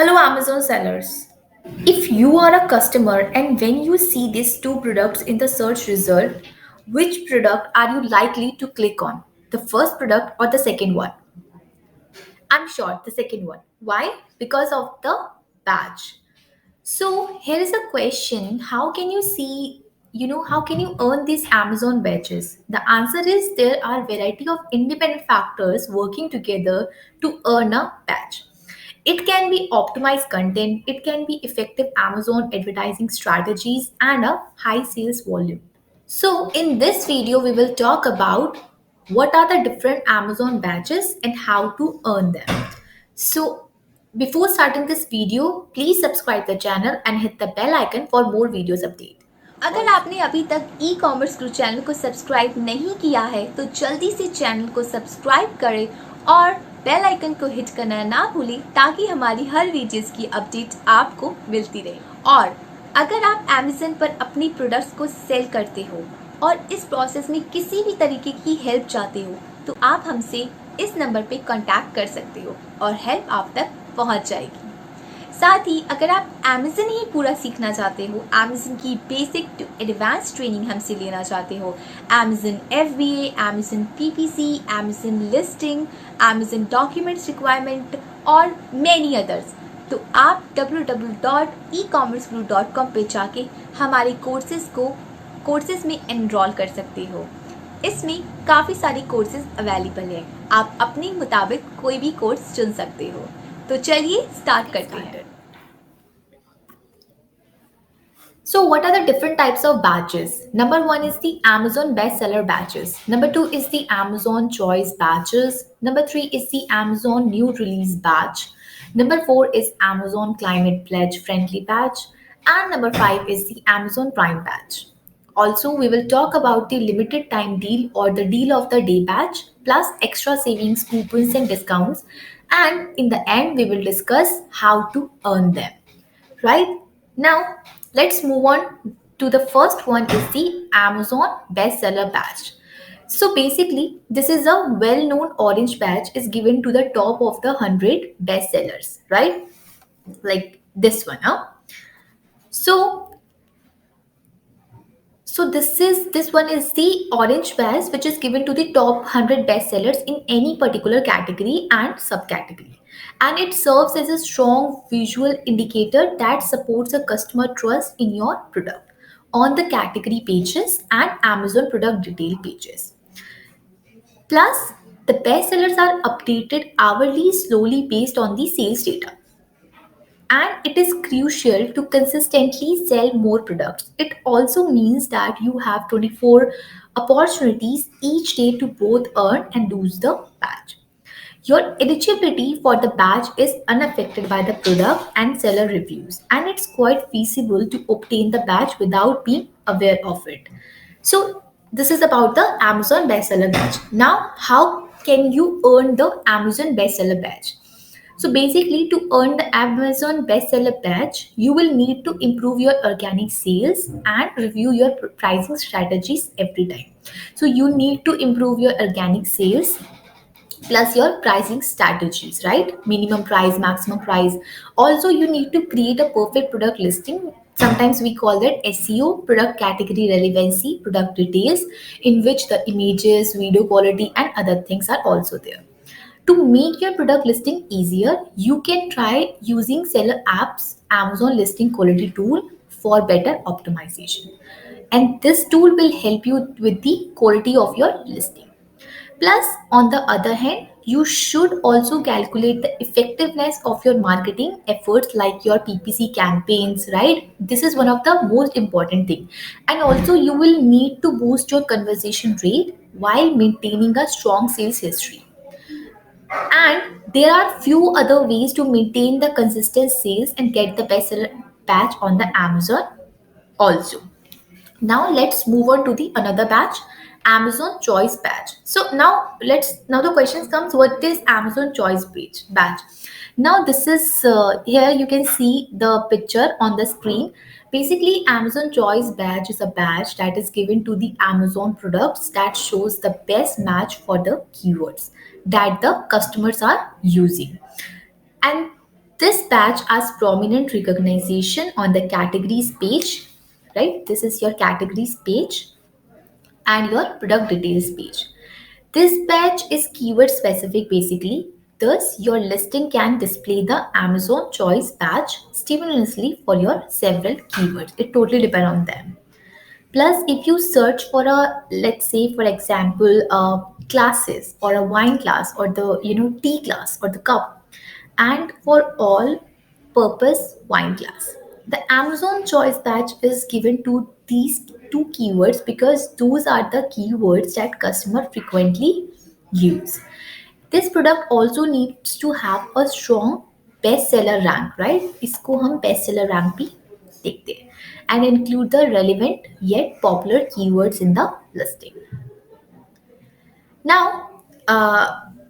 Hello, Amazon sellers. If you are a customer and when you see these two products in the search result, which product are you likely to click on? The first product or the second one? I'm sure the second one. Why? Because of the badge. So here is a question. How can you see, how can you earn these Amazon badges? The answer is there are variety of independent factors working together to earn a badge. It can be optimized content, it can be effective Amazon advertising strategies, and a high sales volume. So, in this video, we will talk about what are the different Amazon badges and how to earn them. So, before starting this video, please subscribe the channel and hit the bell icon for more videos update. अगर आपने अभी तक e commerce group channel को subscribe नहीं किया है तो जल्दी से चैनल को सब्सक्राइब करें और बेल आइकन को हिट करना ना भूलें ताकि हमारी हर वीडियोस की अपडेट आपको मिलती रहे। और अगर आप अमेज़न पर अपनी प्रोडक्ट्स को सेल करते हो और इस प्रोसेस में किसी भी तरीके की हेल्प चाहते हो तो आप हमसे इस नंबर पे कांटेक्ट कर सकते हो और हेल्प आप तक पहुंच जाएगी। साथ ही अगर आप अमेज़न ही पूरा सीखना चाहते हो, अमेज़न की बेसिक टू एडवांस ट्रेनिंग हमसे लेना चाहते हो, Amazon FBA, Amazon PPC, Amazon listing, Amazon documents requirement और मैनी अदर्स, तो आप www.ecommerceguru.com पे जाके हमारे कोर्सेज में एनरोल कर सकते हो। इसमें काफ़ी सारे कोर्सेज अवेलेबल हैं। आप अपने मुताबिक कोई भी कोर्स चुन सकते हो। तो चलिए स्टार्ट करते हैं। So, what are the different types of badges? Number one is the Amazon bestseller badges. Number two is the Amazon choice badges. Number three is the Amazon new release badge. Number four is Amazon climate pledge friendly badge. And number five is the Amazon Prime badge. Also, we will talk about the limited time deal or the deal of the day badge, plus extra savings, coupons, and discounts. And in the end, we will discuss how to earn them. Right now, let's move on to the first one is the Amazon bestseller badge. So basically, this is a well-known orange badge is given to the top of the 100 bestsellers, right? Like this one, huh? So this one is the orange badge which is given to the top 100 bestsellers in any particular category and subcategory, and it serves as a strong visual indicator that supports a customer trust in your product on the category pages and Amazon product detail pages. Plus, the bestsellers are updated hourly slowly based on the sales data, and it is crucial to consistently sell more products. It also means that you have 24 opportunities each day to both earn and lose the badge. Your eligibility for the badge is unaffected by the product and seller reviews, and it's quite feasible to obtain the badge without being aware of it. So, this is about the Amazon bestseller badge. Now, how can you earn the Amazon bestseller badge? So basically, to earn the Amazon bestseller badge, you will need to improve your organic sales and review your pricing strategies every time. So you need to improve your organic sales plus your pricing strategies, right? Minimum price, maximum price. Also, you need to create a perfect product listing. Sometimes we call that SEO, product category relevancy, product details, in which the images, video quality, and other things are also there. To make your product listing easier, you can try using Seller App's Amazon Listing Quality tool for better optimization. And this tool will help you with the quality of your listing. Plus, on the other hand, you should also calculate the effectiveness of your marketing efforts like your PPC campaigns, right? This is one of the most important thing. And also you will need to boost your conversation rate while maintaining a strong sales history. And there are few other ways to maintain the consistent sales and get the best seller batch on the Amazon also. Now let's move on to the another batch, Amazon Choice Batch. So now the questions comes, what is Amazon Choice Batch? Now this is here you can see the picture on the screen. Basically, Amazon Choice Badge is a badge that is given to the Amazon products that shows the best match for the keywords that the customers are using. And This badge has prominent recognition on the categories page, right? This is your categories page and your product details page. This badge is keyword specific basically. Thus, your listing can display the Amazon choice badge simultaneously for your several keywords. It totally depends on them. Plus, if you search for a, let's say, for example, classes or a wine class or the tea class or the cup, and for all purpose wine glass, the Amazon choice badge is given to these two keywords because those are the keywords that customer frequently use. This product also needs to have a strong bestseller rank, right? इसको हम bestseller rank भी देखते हैं and include the relevant yet popular keywords in the listing. Now,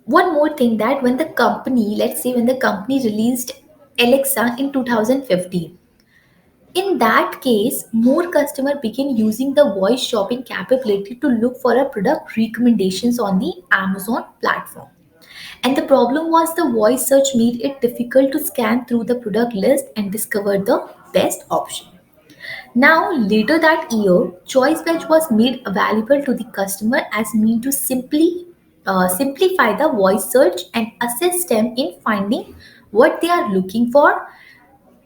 one more thing that when the company, let's say when the company released Alexa in 2015, in that case, more customers begin using the voice shopping capability to look for a product recommendations on the Amazon platform. And the problem was the voice search made it difficult to scan through the product list and discover the best option. Now, later that year, Choice Badge was made available to the customer as mean to simplify the voice search and assist them in finding what they are looking for.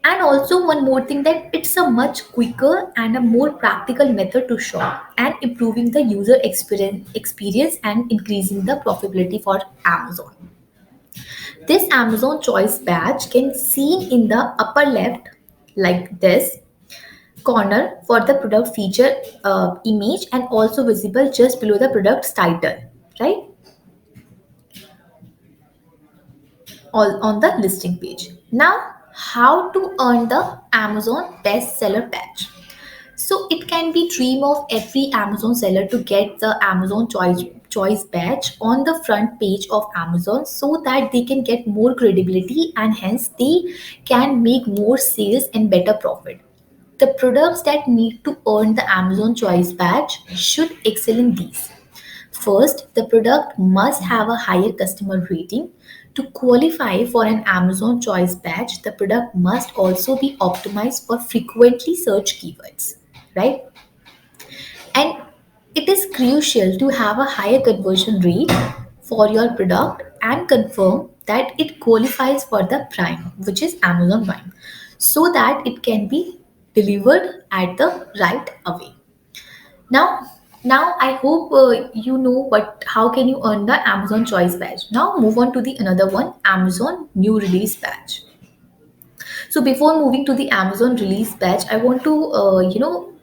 And also one more thing that it's a much quicker and a more practical method to shop and improving the user experience and increasing the profitability for Amazon. This Amazon choice badge can seen in the upper left like this corner for the product feature image and also visible just below the product's title, right? All on the listing page. Now, how to earn the Amazon bestseller badge? So it can be dream of every Amazon seller to get the Amazon choice badge on the front page of Amazon so that they can get more credibility and hence they can make more sales and better profit. The products that need to earn the Amazon choice badge should excel in these. First, the product must have a higher customer rating. To qualify for an Amazon choice badge, the product must also be optimized for frequently searched keywords, right? And it is crucial to have a higher conversion rate for your product and confirm that it qualifies for the Prime, which is Amazon Prime, so that it can be delivered at the right away. Now, now I hope you know what how can you earn the Amazon Choice Badge. Now move on to the another one, Amazon New Release Badge. So before moving to the Amazon Release Badge, I want to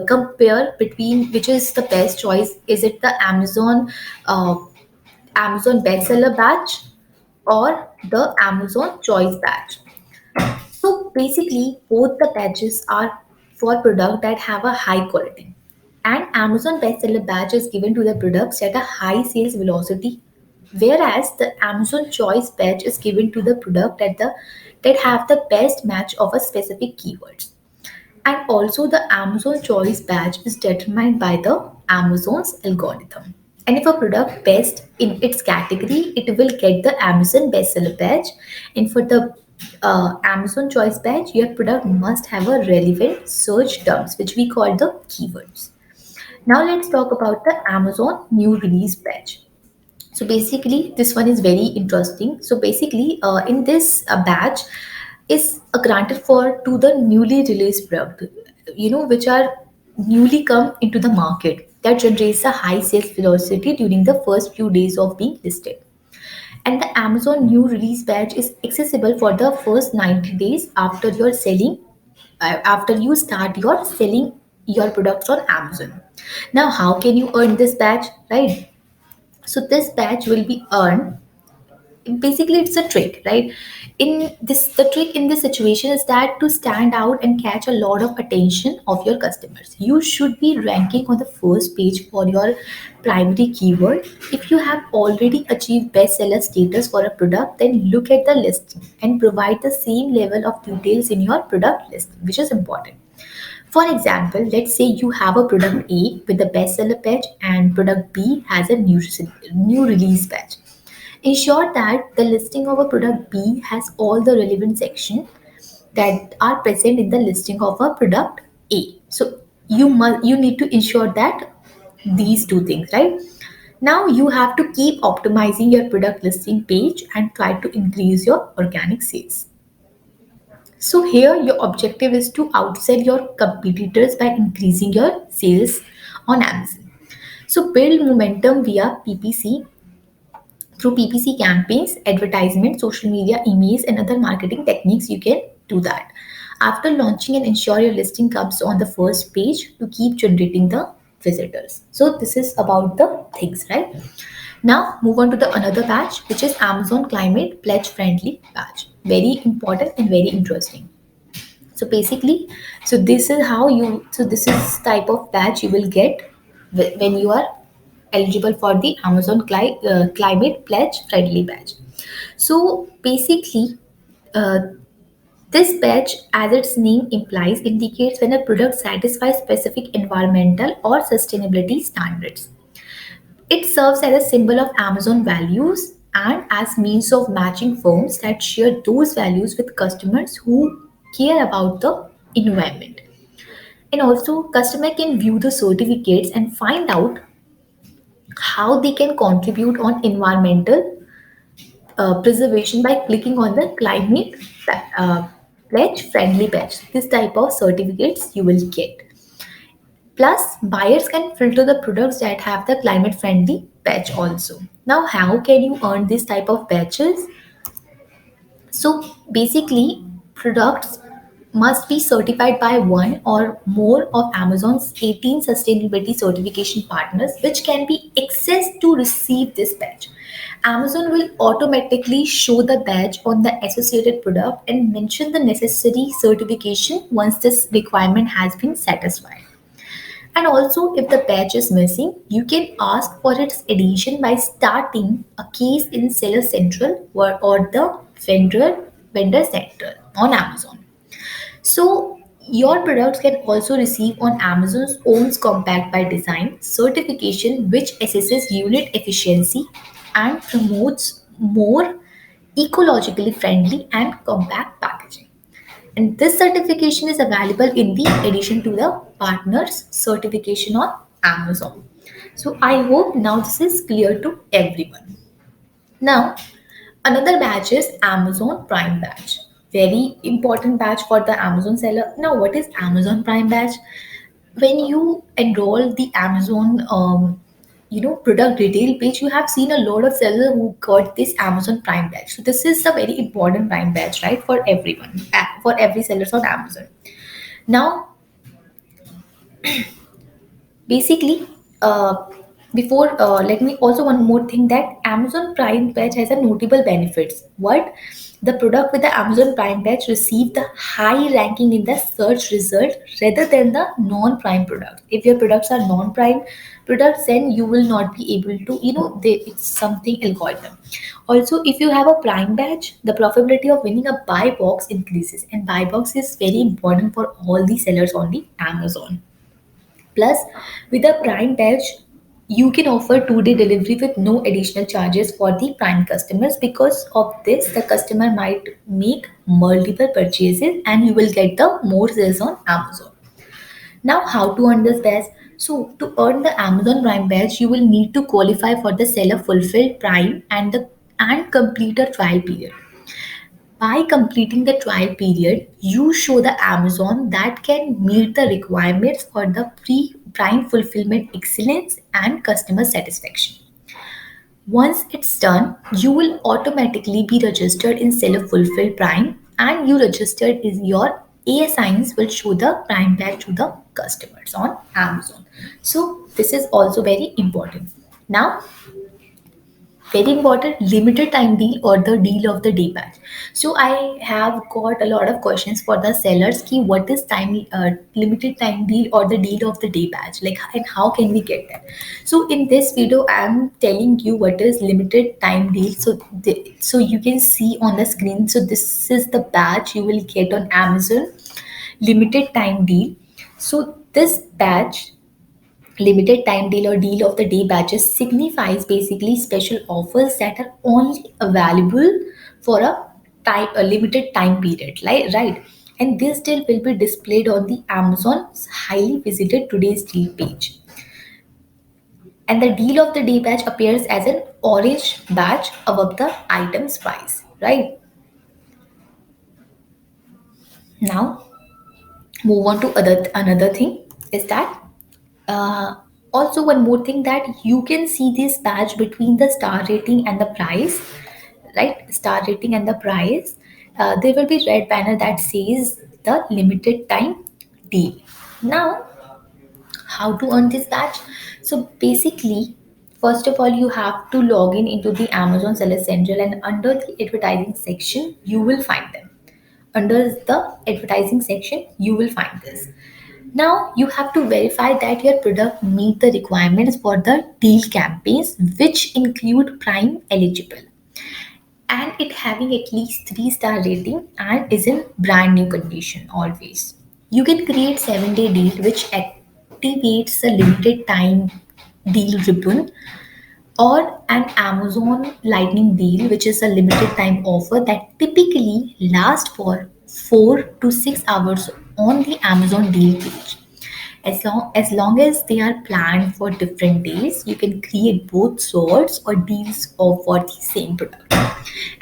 compare between which is the best choice. Is it the uh, Amazon Bestseller Badge or the Amazon Choice Badge? So basically, both the badges are for products that have a high quality. And Amazon bestseller badge is given to the products at a high sales velocity, whereas the Amazon choice badge is given to the product that have the best match of a specific keywords. And also the Amazon choice badge is determined by the Amazon's algorithm. And if a product best in its category, it will get the Amazon bestseller badge. And for the Amazon choice badge, your product must have a relevant search terms, which we call the keywords. Now let's talk about the Amazon new release badge. So basically, this one is very interesting. So basically, in this badge is granted for to the newly released product, which are newly come into the market that generates a high sales velocity during the first few days of being listed. And the Amazon new release badge is accessible for the first 90 days after your selling, after you start your selling your products on Amazon. Now, how can you earn this badge, right? So this badge will be earned, basically it's a trick, right? In this the trick in this situation is that to stand out and catch a lot of attention of your customers, you should be ranking on the first page for your primary keyword. If you have already achieved bestseller status for a product, then look at the listing and provide the same level of details in your product listing, which is important. For example, let's say you have a product A with the bestseller page and product B has a new release page. Ensure that the listing of a product B has all the relevant sections that are present in the listing of a product A. So you need to ensure that these two things, right? Now you have to keep optimizing your product listing page and try to increase your organic sales. So here your objective is to outsell your competitors by increasing your sales on Amazon. So build momentum via PPC through PPC campaigns, advertisement, social media, emails, and other marketing techniques. You can do that. After launching, and ensure your listing comes on the first page to keep generating the visitors. So this is about the things, right? Now move on to the another batch, which is Amazon Climate Pledge Friendly batch. Very important and very interesting. So basically, this is type of badge you will get when you are eligible for the Amazon Climate Pledge Friendly badge. So basically, uh, this badge, as its name implies, indicates when a product satisfies specific environmental or sustainability standards. It serves as a symbol of Amazon values and as means of matching firms that share those values with customers who care about the environment. And also, customer can view the certificates and find out how they can contribute on environmental preservation by clicking on the climate uh, pledge friendly badge. This type of certificates you will get. Plus, buyers can filter the products that have the climate friendly badge also. Now, how can you earn this type of badges? So, basically, products must be certified by one or more of Amazon's 18 sustainability certification partners, which can be accessed to receive this badge. Amazon will automatically show the badge on the associated product and mention the necessary certification once this requirement has been satisfied. And also, if the badge is missing, you can ask for its addition by starting a case in Seller Central or the vendor central on Amazon. So, your products can also receive on Amazon's own Compact by Design certification, which assesses unit efficiency and promotes more ecologically friendly and compact packaging. And this certification is available in the addition to the partners certification on Amazon. So I hope now this is clear to everyone. Now, another badge is Amazon Prime badge. Very important badge for the Amazon seller. Now, what is Amazon Prime badge? When you enroll the Amazon product retail page, you have seen a lot of sellers who got this Amazon Prime badge. So this is a very important Prime badge, right, for everyone, for every sellers on Amazon. Now, basically, before let me also one more thing, that Amazon Prime badge has a notable benefits. What? The product with the Amazon Prime badge received the high ranking in the search result rather than the non-prime products. If your products are non-prime products, then you will not be able to, it's something algorithm. Also, if you have a prime badge, the probability of winning a buy box increases, and buy box is very important for all the sellers on the Amazon. Plus, with a Prime badge, you can offer 2-day delivery with no additional charges for the Prime customers. Because of this, the customer might make multiple purchases and you will get the more sales on Amazon. Now, how to earn this badge? So, to earn the Amazon Prime badge, you will need to qualify for the seller fulfilled Prime and complete a trial period. By completing the trial period, you show the Amazon that can meet the requirements for the prime fulfillment excellence and customer satisfaction. Once it's done, you will automatically be registered in Seller Fulfilled Prime, and you registered is your ASINs will show the Prime badge to the customers on Amazon. So this is also very important. Now, very important, limited time deal or the deal of the day batch. So I have got a lot of questions for the sellers, ki what is limited time deal or the deal of the day batch, like, and how can we get that? So in this video I am telling you what is limited time deal. So you can see on the screen. So this is the batch you will get on Amazon, limited time deal. So this batch Limited time deal or deal of the day badges signifies basically special offers that are only available for a limited time period, right? And this deal will be displayed on the Amazon's highly visited today's deal page. And the deal of the day badge appears as an orange badge above the item's price, right? Now move on to other another thing is that uh, also one more thing, that you can see this badge between the star rating and the price, right? Star rating and the price, there will be red banner that says the limited time deal. Now how to earn this badge? So basically, first of all, you have to log in into the Amazon Seller Central, and under the advertising section you will find them. Under the advertising section you will find this. Now you have to verify that your product meet the requirements for the deal campaigns, which include prime eligible, and it having at least 3-star rating and is in brand new condition always. You can create 7-day deal which activates a limited time deal ribbon, or an Amazon Lightning deal, which is a limited time offer that typically lasts for 4 to 6 hours on the Amazon deal page. As long as they are planned for different days, you can create both sorts or deals of for the same product.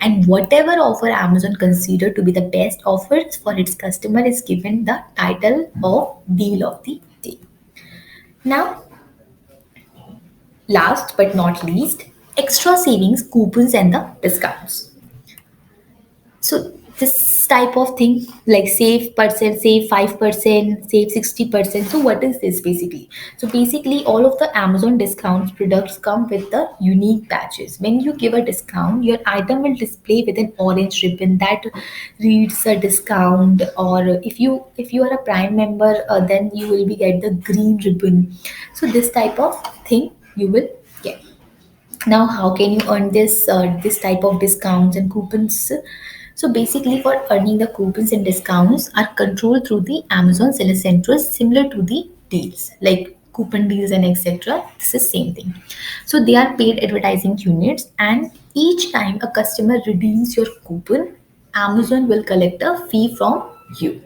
And whatever offer Amazon consider to be the best offers for its customer is given the title of deal of the day. Now, last but not least, extra savings, coupons, and the discounts. So this type of thing, like save percent, save 5%, save 60%. So what is this basically? So basically, all of the Amazon discounts products come with the unique badges. When you give a discount, your item will display with an orange ribbon that reads a discount. Or if you are a Prime member, then you will be get the green ribbon. So this type of thing you will get. Now how can you earn this type of discounts and coupons? So basically, for earning the coupons and discounts are controlled through the Amazon Seller Central, similar to the deals like coupon deals and etc. This is same thing. So they are paid advertising units, and each time a customer redeems your coupon, Amazon will collect a fee from you.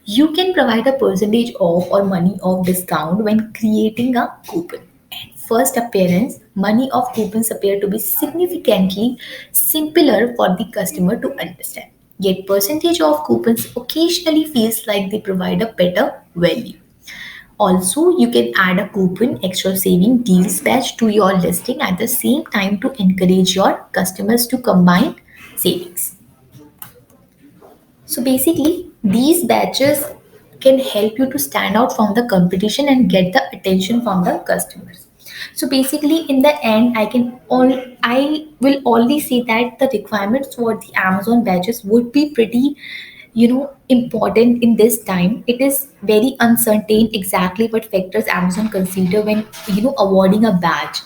You can provide a percentage off or money off discount when creating a coupon. At first appearance, money off coupons appear to be significantly simpler for the customer to understand. Yet percentage off coupons occasionally feels like they provide a better value. Also, you can add a coupon extra saving deals badge to your listing at the same time to encourage your customers to combine savings. So basically, these badges can help you to stand out from the competition and get the attention from the customers. So basically, in the end, I will only say that the requirements for the Amazon badges would be pretty, important in this time. It is very uncertain exactly what factors Amazon consider when awarding a badge.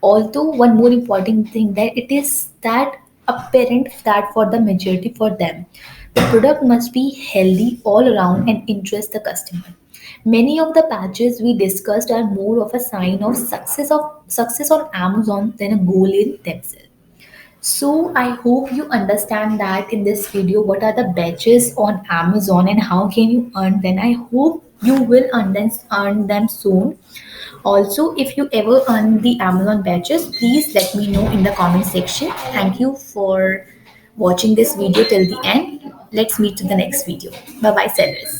Although one more important thing that it is that apparent that for the majority for them, the product must be healthy all around and interest the customer. Many of the patches we discussed are more of a sign of success on Amazon than a goal in themselves. So I hope you understand that in this video what are the badges on Amazon and how can you earn them. I hope you will earn them soon. Also, if you ever earn the Amazon badges, please let me know in the comment section. Thank you for watching this video till the end. Let's meet to the next video. Bye bye, sellers.